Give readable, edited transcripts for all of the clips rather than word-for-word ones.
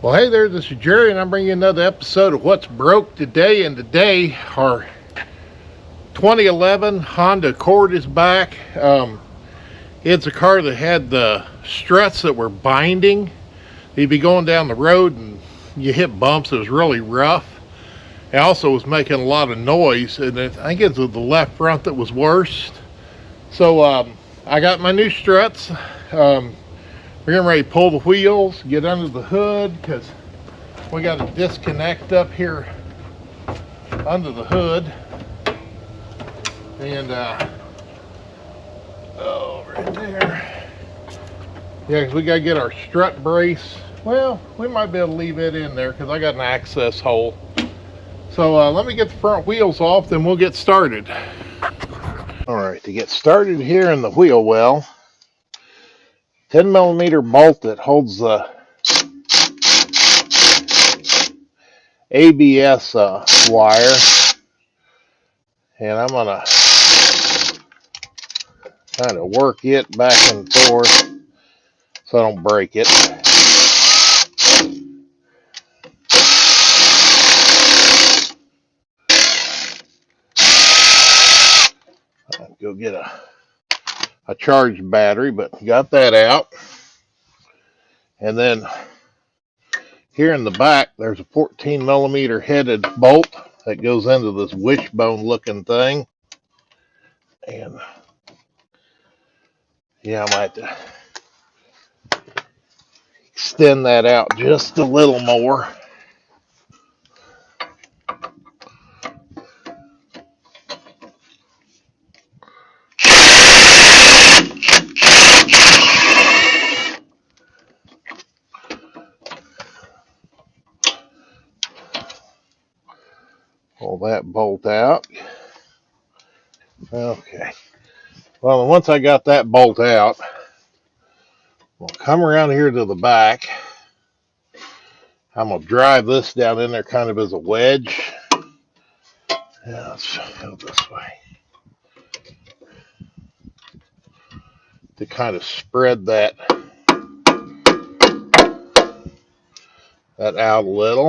Well, hey there, this is Jerry, and I'm bringing you another episode of What's Broke Today. And today, our 2011 Honda Accord is back. It's a car that had the struts that were binding. You'd be going down the road and you hit bumps. It was really rough. It also was making a lot of noise, and I think it was the left front that was worst. So I got my new struts. We're getting ready to pull the wheels, get under the hood, because we got a disconnect up here under the hood. And oh, right there. Yeah, because we got to get our strut brace. Well, we might be able to leave it in there because I got an access hole. So let me get the front wheels off, then we'll get started. All right, to get started here in the wheel well, 10 millimeter bolt that holds the ABS wire, and I'm gonna kind of work it back and forth so I don't break it. I'll go get a charged battery, but got that out. And then here in the back, there's a 14 millimeter headed bolt that goes into this wishbone looking thing. And yeah, I might have to extend that out just a little more. Pull that bolt out. Okay. Well, once I got that bolt out, we'll come around here to the back. I'm going to drive this down in there kind of as a wedge. Yeah, let's go this way. To kind of spread that out a little.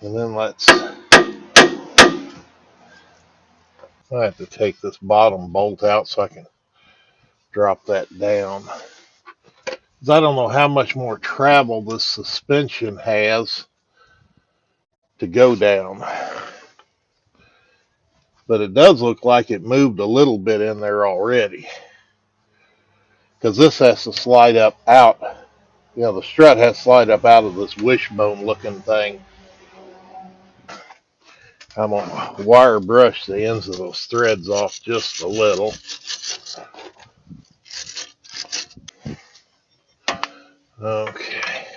And then I have to take this bottom bolt out so I can drop that down. Because I don't know how much more travel this suspension has to go down. But it does look like it moved a little bit in there already. Because this has to slide up out. You know, the strut has to slide up out of this wishbone looking thing. I'm going to wire brush the ends of those threads off just a little. Okay.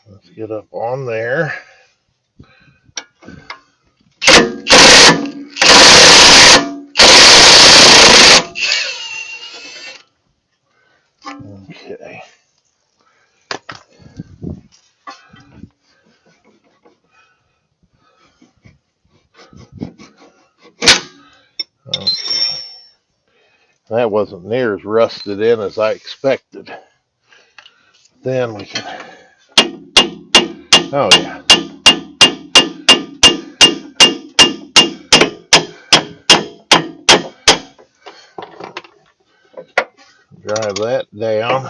Let's get up on there. Okay. Okay. That wasn't near as rusted in as I expected. Then we can, oh yeah. Drive that down.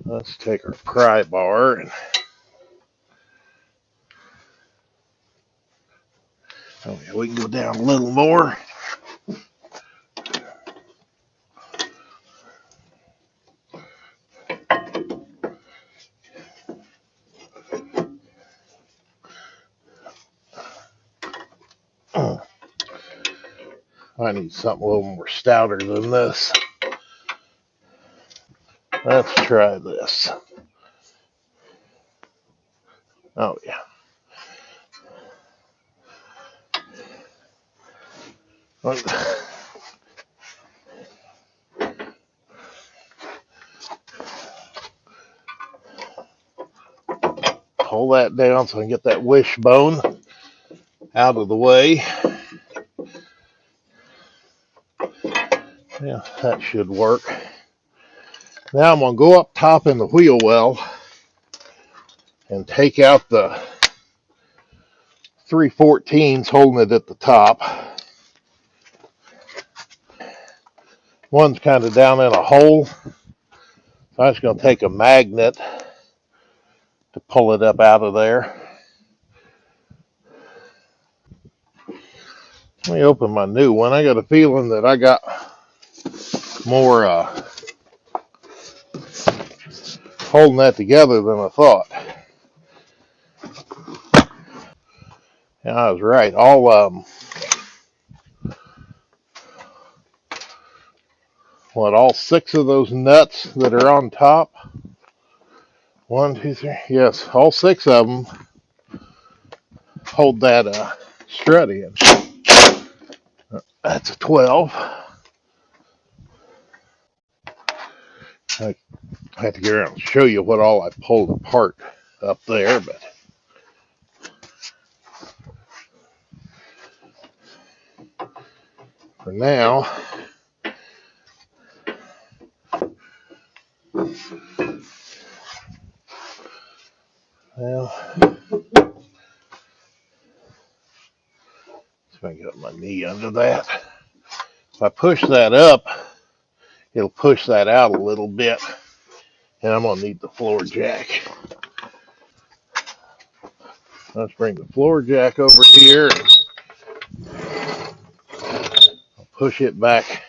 Let's take our pry bar and oh yeah, we can go down a little more. I need something a little more stouter than this. Let's try this. Oh yeah. pull that down so I can get that wishbone out of the way. Yeah, that should work. Now I'm going to go up top in the wheel well and take out the 314s holding it at the top. One's kind of down in a hole. So I'm just going to take a magnet to pull it up out of there. Let me open my new one. I got a feeling that I got more holding that together than I thought. Yeah, I was right. All 6 of those nuts that are on top. 1, 2, 3. Yes, all 6 of them hold that strut in. That's a 12. I have to get around and show you what all I pulled apart up there, but for now, well, see if I can get my knee under that. If I push that up, it'll push that out a little bit, and I'm going to need the floor jack. Let's bring the floor jack over here and I'll push it back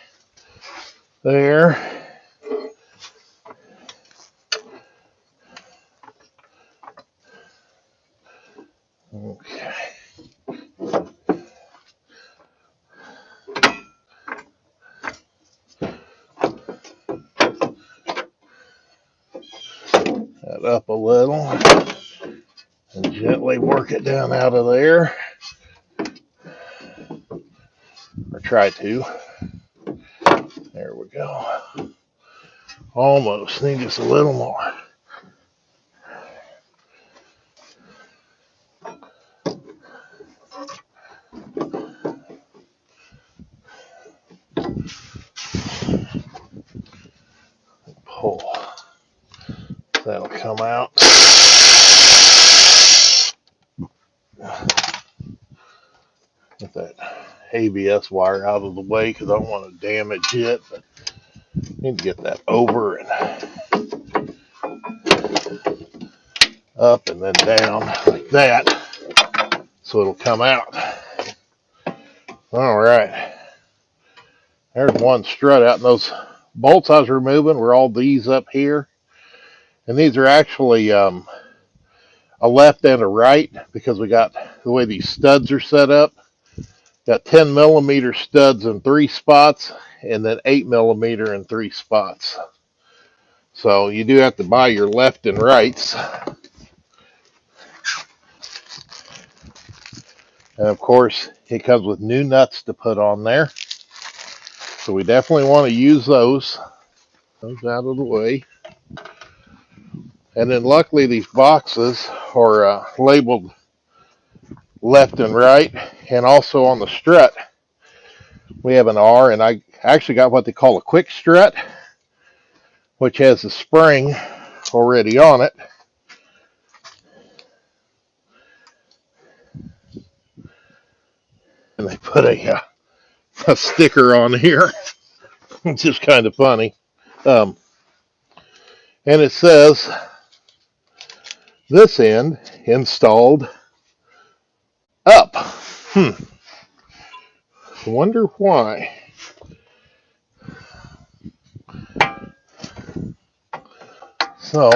there. Okay. That up a little and gently work it down out of there. Or try to. There we go. Almost. Need just a little more. Pull. That'll come out. Get that ABS wire out of the way because I don't want to damage it. But need to get that over and up and then down like that so it'll come out. All right. There's one strut out, and those bolts I was removing were all these up here. And these are actually a left and a right because we got the way these studs are set up. Got 10 millimeter studs in 3 spots and then 8 millimeter in 3 spots. So you do have to buy your left and rights. And of course, it comes with new nuts to put on there. So we definitely want to use those. Those out of the way. And then luckily these boxes are labeled left and right. And also on the strut, we have an R, and I actually got what they call a quick strut, which has a spring already on it. And they put a sticker on here, which is kind of funny. And it says, this end installed up. Wonder why. So,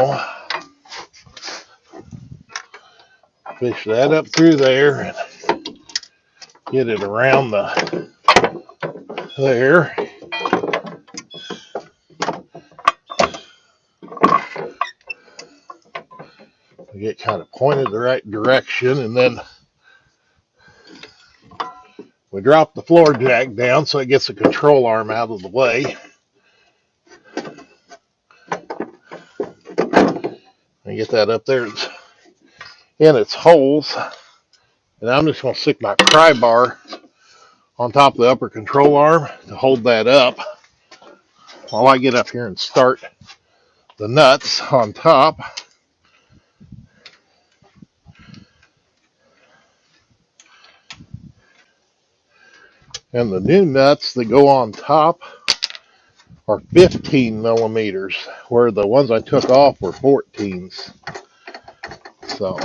fish that up through there and get it around there. Get kind of pointed the right direction, and then we drop the floor jack down so it gets the control arm out of the way. And get that up there as in its holes. And I'm just going to stick my pry bar on top of the upper control arm to hold that up while I get up here and start the nuts on top. And the new nuts that go on top are 15 millimeters, where the ones I took off were 14s. So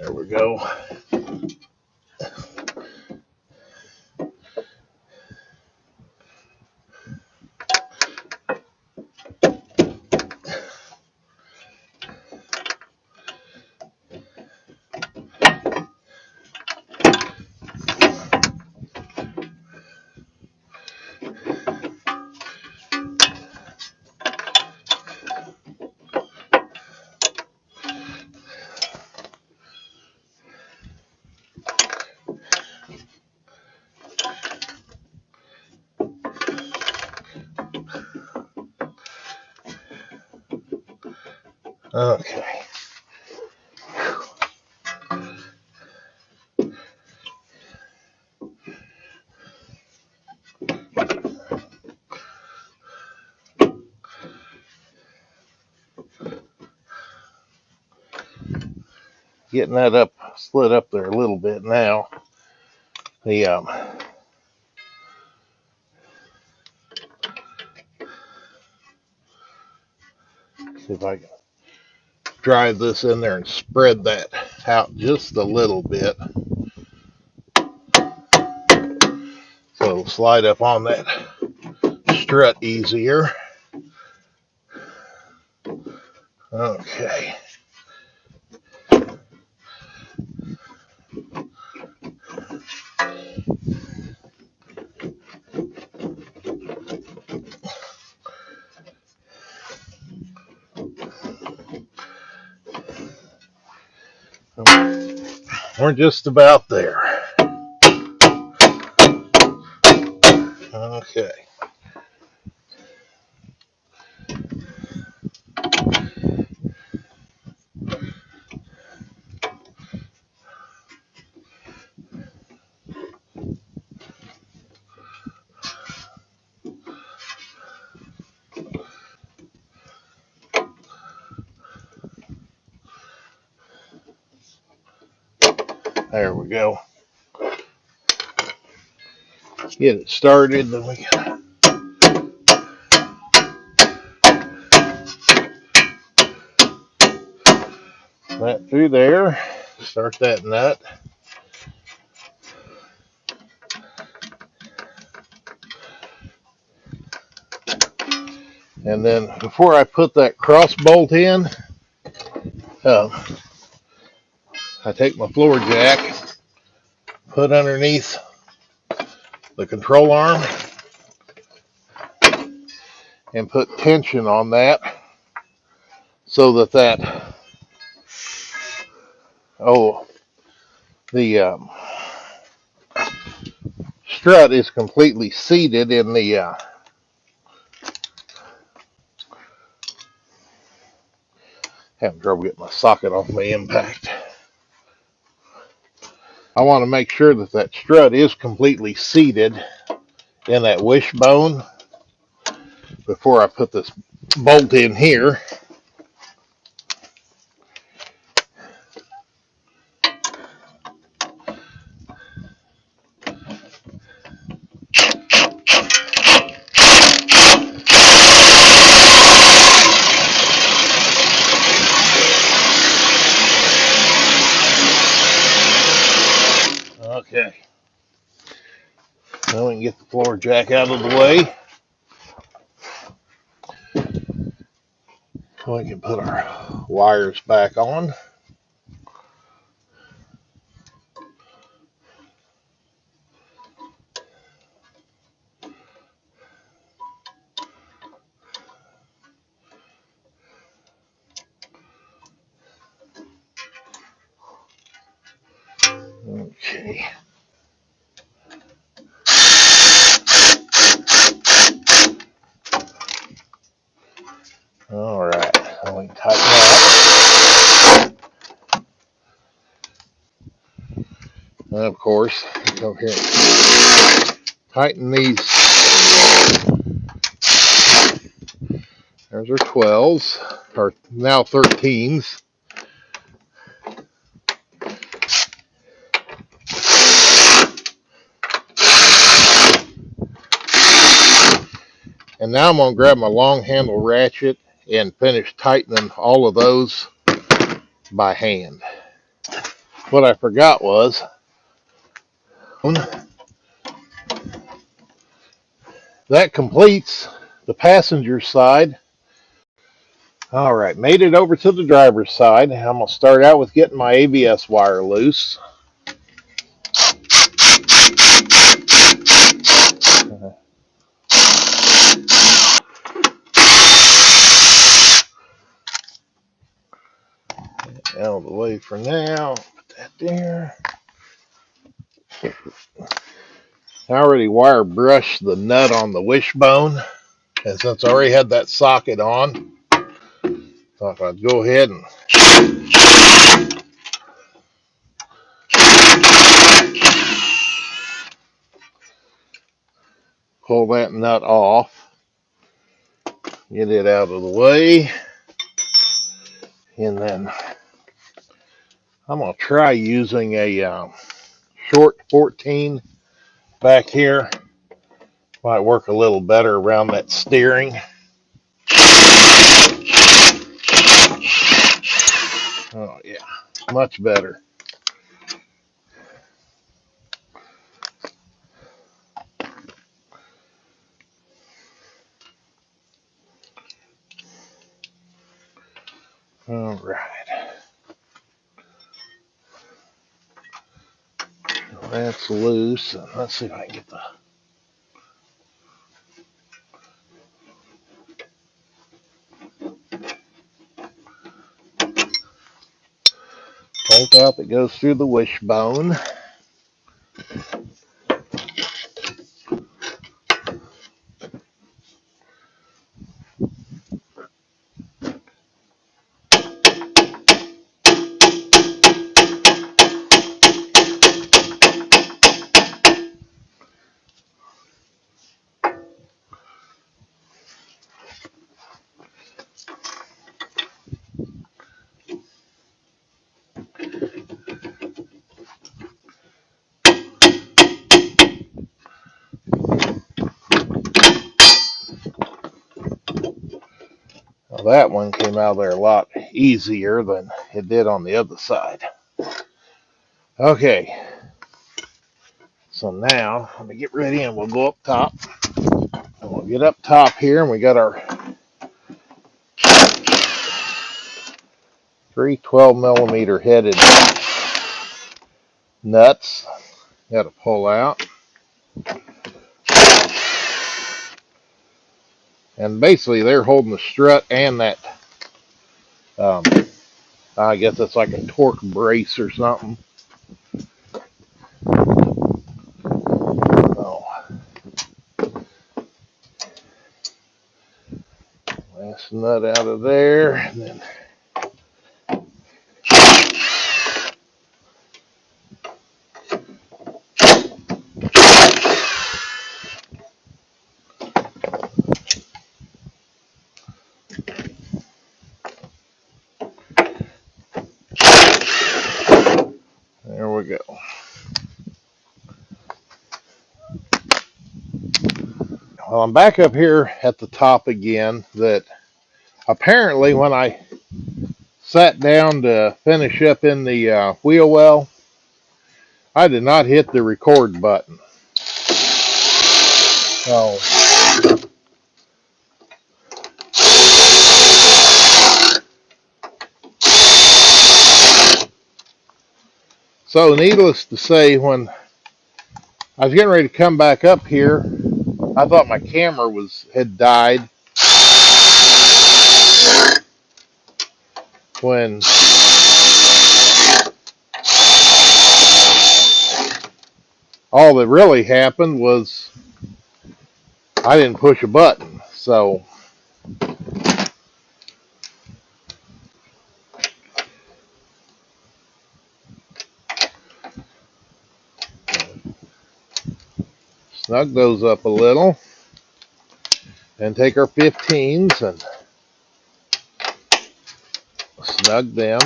there we go. Okay. Getting that up, slid up there a little bit now. The see if I can drive this in there and spread that out just a little bit, so it'll slide up on that strut easier. Okay. We're just about there. Okay. There we go. Get it started, then we can that through there. Start that nut. And then before I put that cross bolt in, I take my floor jack, put underneath the control arm, and put tension on that so that the strut is completely seated in the having trouble getting my socket off my impact. I want to make sure that that strut is completely seated in that wishbone before I put this bolt in here. floor jack out of the way. We can put our wires back on. Okay. All right. Now we can tighten that. And of course, go here and tighten these. There's our 12s, or now 13s. And now I'm going to grab my long handle ratchet and finish tightening all of those by hand. What I forgot was that completes the passenger side. All right, made it over to the driver's side. I'm going to start out with getting my ABS wire loose. Out of the way for now. Put that there. I already wire brushed the nut on the wishbone, and since I already had that socket on, I thought I'd go ahead and pull that nut off, get it out of the way, and then I'm going to try using a short 14 back here. Might work a little better around that steering. Oh yeah, much better. All right. That's loose. Let's see if I can get the bolt out that goes through the wishbone. Well, that one came out of there a lot easier than it did on the other side. Okay, so now let me get ready and we'll go up top. And we'll get up top here, and we got our 3 12mm headed nuts. Got to pull out. And basically they're holding the strut and that, I guess it's like a torque brace or something. Oh. Last nut out of there. And then there we go. Well, I'm back up here at the top again. That apparently when I sat down to finish up in the wheel well, I did not hit the record button. So, needless to say, when I was getting ready to come back up here, I thought my camera had died when all that really happened was I didn't push a button. So snug those up a little and take our 15s and snug them.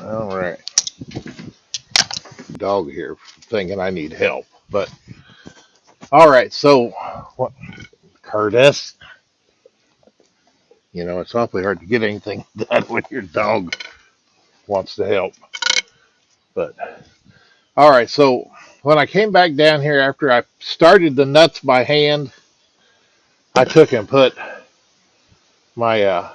All right. Dog here thinking I need help, but all right. So what, Curtis? You know, it's awfully hard to get anything done when your dog wants to help. But all right. So when I came back down here after I started the nuts by hand, I took and put my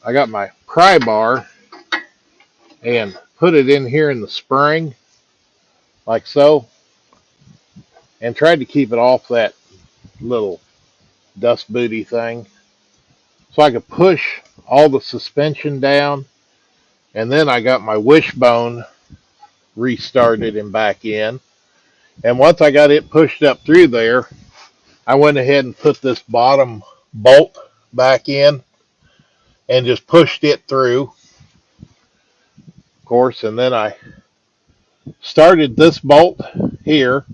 I got my pry bar and put it in here in the spring like so, and tried to keep it off that little dust booty thing so I could push all the suspension down. And then I got my wishbone restarted and back in. And once I got it pushed up through there, I went ahead and put this bottom bolt back in and just pushed it through, of course. And then I started this bolt here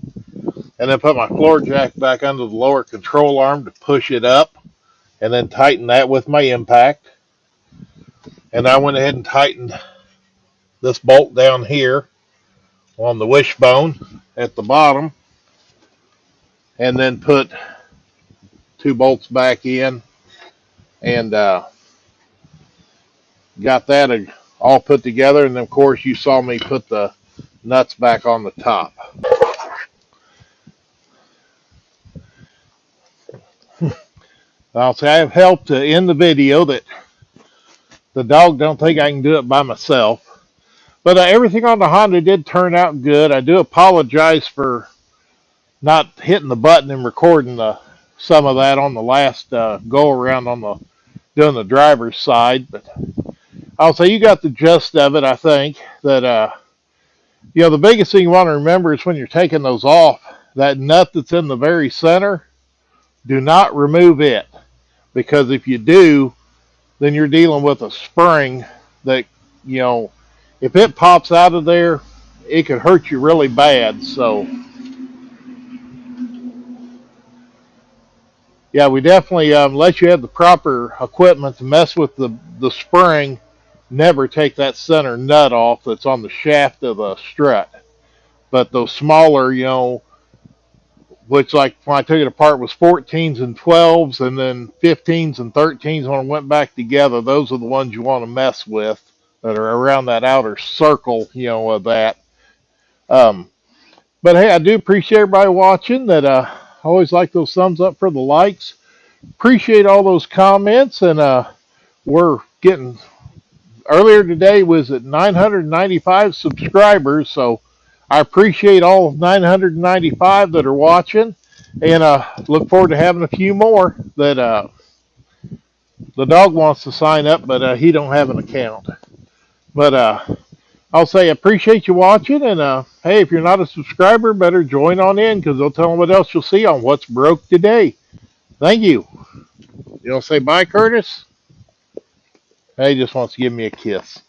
and then put my floor jack back under the lower control arm to push it up and then tighten that with my impact. And I went ahead and tightened this bolt down here on the wishbone at the bottom and then put 2 bolts back in and got that all put together. And then of course you saw me put the nuts back on the top. I'll say I have helped to end the video that the dog don't think I can do it by myself. But everything on the Honda did turn out good. I do apologize for not hitting the button and recording some of that on the last go around on doing the driver's side. But I'll say you got the gist of it. I think that the biggest thing you want to remember is when you're taking those off, that nut that's in the very center, do not remove it, because if you do, then you're dealing with a spring that, if it pops out of there, it could hurt you really bad. So yeah, we definitely, unless you have the proper equipment to mess with the spring, never take that center nut off that's on the shaft of the strut. But those smaller, which like when I took it apart was 14s and 12s and then 15s and 13s when I went back together, those are the ones you want to mess with that are around that outer circle, of that. But hey, I do appreciate everybody watching. That I always like those thumbs up for the likes. Appreciate all those comments, and we're getting earlier today was at 995 subscribers, so I appreciate all 995 that are watching, and look forward to having a few more that the dog wants to sign up, but he don't have an account. But I'll say I appreciate you watching, and hey, if you're not a subscriber, better join on in, because they'll tell them what else you'll see on What's Broke Today. Thank you. You want to say bye, Curtis? He just wants to give me a kiss.